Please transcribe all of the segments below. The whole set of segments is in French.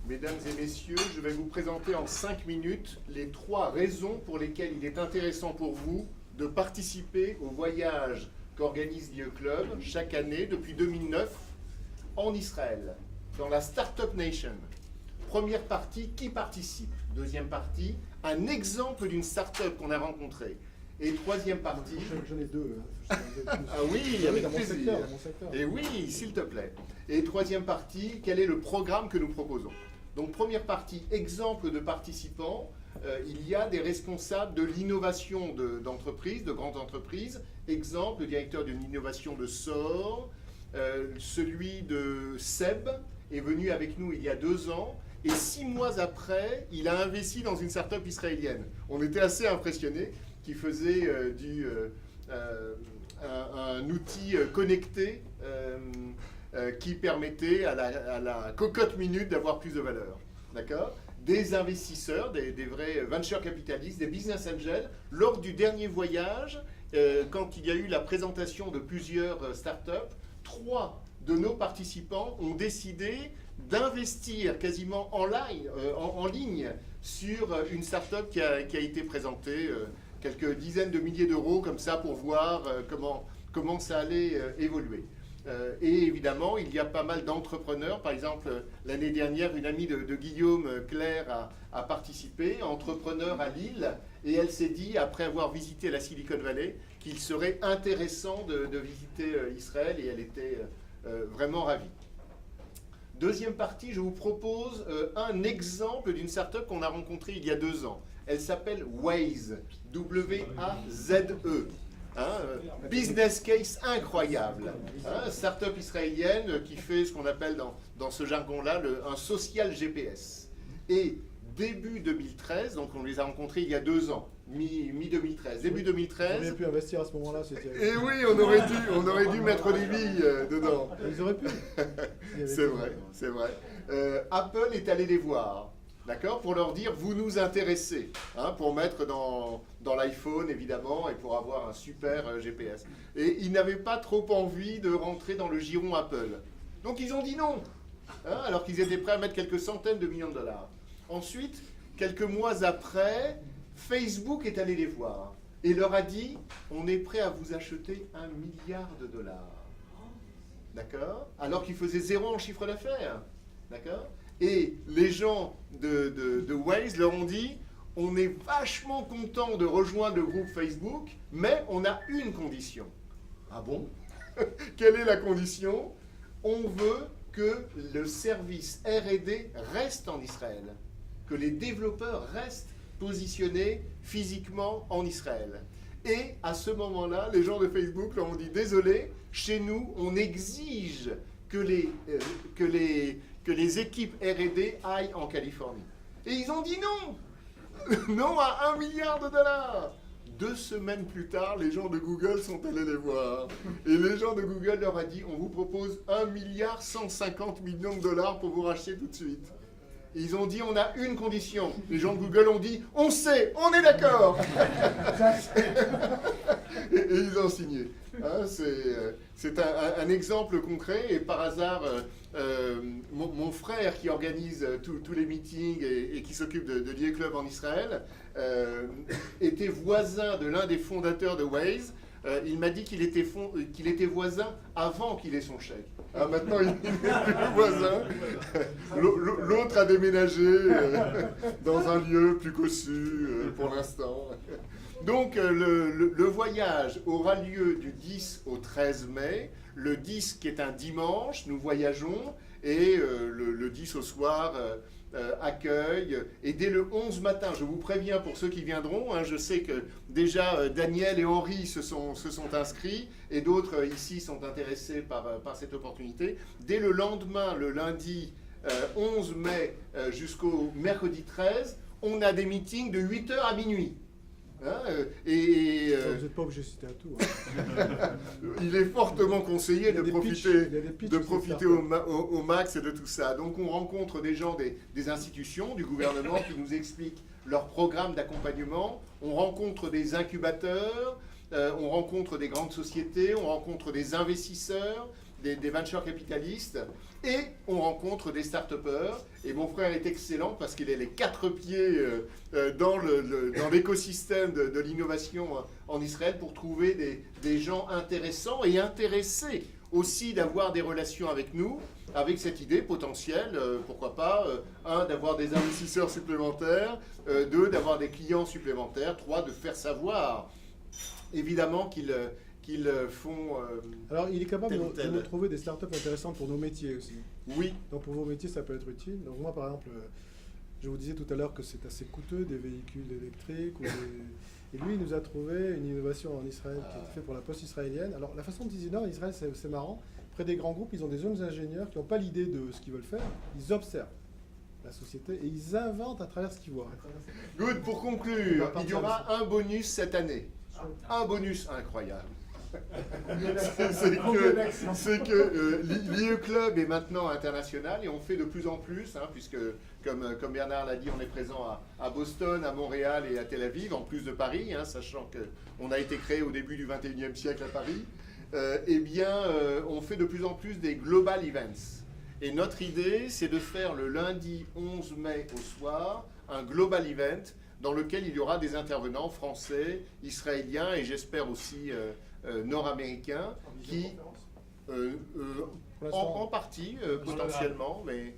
Mesdames et messieurs, je vais vous présenter en 5 minutes les 3 raisons pour lesquelles il est intéressant pour vous de participer au voyage qu'organise l'IE Club chaque année depuis 2009 en Israël, dans la Startup Nation. Première partie, qui participe? Deuxième partie, un exemple d'une startup qu'on a rencontrée. Et troisième partie... J'en ai deux. Ah oui, avec dans mon plaisir. secteur. Et oui, s'il te plaît. Et troisième partie, quel est le programme que nous proposons? Donc première partie, exemple de participants. Il y a des responsables de l'innovation d'entreprises, de grandes entreprises. Exemple, le directeur d'une innovation de SOR, celui de Seb est venu avec nous il y a 2 ans. Et 6 mois après, il a investi dans une start-up israélienne. On était assez impressionnés, qui faisait un outil connecté qui permettait à la cocotte minute d'avoir plus de valeur. D'accord? Des investisseurs, des vrais venture capitalistes, des business angels, lors du dernier voyage, quand il y a eu la présentation de plusieurs startups, 3 de nos participants ont décidé d'investir quasiment en ligne sur une startup qui a été présentée, quelques dizaines de milliers d'euros comme ça pour voir comment ça allait évoluer. Et évidemment, il y a pas mal d'entrepreneurs. Par exemple, l'année dernière, une amie de Guillaume, Claire, a participé, entrepreneur à Lille, et elle s'est dit, après avoir visité la Silicon Valley, qu'il serait intéressant de visiter Israël, et elle était vraiment ravie. Deuxième partie, je vous propose un exemple d'une startup qu'on a rencontrée il y a 2 ans. Elle s'appelle Waze, W-A-Z-E. Business case incroyable. Startup israélienne qui fait ce qu'on appelle dans ce jargon-là un social GPS. Et début 2013, donc on les a rencontrés il y a 2 ans, mi-2013. Début 2013. On aurait pu investir à ce moment-là. Et oui, on aurait dû mettre des billes dedans. Ils auraient pu. C'est vrai, c'est vrai. Apple est allé les voir. D'accord? Pour leur dire, vous nous intéressez, pour mettre dans l'iPhone, évidemment, et pour avoir un super GPS. Et ils n'avaient pas trop envie de rentrer dans le giron Apple. Donc ils ont dit non, alors qu'ils étaient prêts à mettre quelques centaines de millions de dollars. Ensuite, quelques mois après, Facebook est allé les voir et leur a dit, on est prêt à vous acheter $1 milliard. D'accord? Alors qu'ils faisaient 0 en chiffre d'affaires. D'accord? Et les gens de Waze leur ont dit, on est vachement content de rejoindre le groupe Facebook, mais on a une condition. Ah bon? Quelle est la condition? On veut que le service R&D reste en Israël, que les développeurs restent positionnés physiquement en Israël. Et à ce moment-là, les gens de Facebook leur ont dit, désolé, chez nous, on exige que les équipes R&D aillent en Californie. Et ils ont dit non. Non à $1 milliard. 2 semaines plus tard, les gens de Google sont allés les voir. Et les gens de Google leur a dit, on vous propose $1,150 milliard pour vous racheter tout de suite. Et ils ont dit, on a une condition. Les gens de Google ont dit, on sait, on est d'accord. Et ils ont signé. C'est un exemple concret, et par hasard, mon frère qui organise tous les meetings et qui s'occupe de l'IE Club en Israël était voisin de l'un des fondateurs de Waze. Il m'a dit qu'il était voisin avant qu'il ait son chèque. Maintenant, il est plus voisin. L'autre a déménagé dans un lieu plus cossu pour l'instant. Donc, le voyage aura lieu du 10 au 13 mai. Le 10 qui est un dimanche, nous voyageons. Et le 10 au soir, accueil. Et dès le 11 matin, je vous préviens pour ceux qui viendront, je sais que déjà Daniel et Henri se sont inscrits. Et d'autres ici sont intéressés par cette opportunité. Dès le lendemain, le lundi 11 mai jusqu'au mercredi 13, on a des meetings de 8h à minuit. Vous n'êtes pas obligé de citer à tout. Il est fortement conseillé de profiter au max de tout ça. Donc on rencontre des gens des institutions, du gouvernement qui nous expliquent leur programme d'accompagnement. On rencontre des incubateurs, on rencontre des grandes sociétés, on rencontre des investisseurs. des venture capitalistes, et on rencontre des start-upers. Et mon frère est excellent parce qu'il a les 4 pieds dans l'écosystème de l'innovation en Israël pour trouver des gens intéressants et intéressés aussi d'avoir des relations avec nous, avec cette idée potentielle, pourquoi pas, 1, d'avoir des investisseurs supplémentaires, 2, d'avoir des clients supplémentaires, 3, de faire savoir, évidemment, qu'ils font... Alors, il est capable tel ou de tel. nous trouver des startups intéressantes pour nos métiers aussi. Oui, Donc, pour vos métiers, ça peut être utile. Donc, moi, par exemple, je vous disais tout à l'heure que c'est assez coûteux, des véhicules électriques. Et lui, il nous a trouvé une innovation en Israël qui est faite pour la poste israélienne. Alors, la façon dont ils innovent en Israël, c'est marrant. Près des grands groupes, ils ont des jeunes ingénieurs qui n'ont pas l'idée de ce qu'ils veulent faire. Ils observent la société et ils inventent à travers ce qu'ils voient. good. Pour conclure, il y aura un bonus cette année. Un bonus incroyable. c'est que l'IE Club est maintenant international et on fait de plus en plus, puisque comme Bernard l'a dit, on est présent à Boston, à Montréal et à Tel Aviv, en plus de Paris, sachant qu'on a été créé au début du 21e siècle à Paris. On fait de plus en plus des global events. Et notre idée, c'est de faire le lundi 11 mai au soir un global event dans lequel il y aura des intervenants français, israéliens et j'espère aussi nord-américains qui, en partie potentiellement, mais...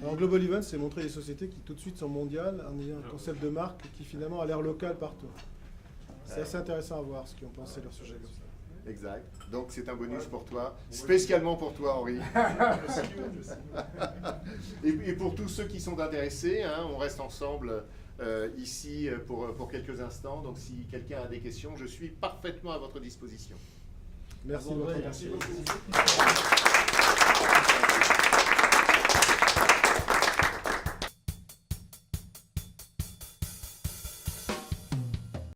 Alors, Global Event, c'est montrer des sociétés qui tout de suite sont mondiales en ayant un concept de marque qui finalement a l'air local partout. C'est assez intéressant à voir ce qu'ils ont pensé de leur sujet. Exact. Donc c'est un bonus pour toi, spécialement pour toi, Henri. Et pour tous ceux qui sont intéressés, on reste ensemble ici pour quelques instants. Donc si quelqu'un a des questions, je suis parfaitement à votre disposition. Merci beaucoup. Merci beaucoup.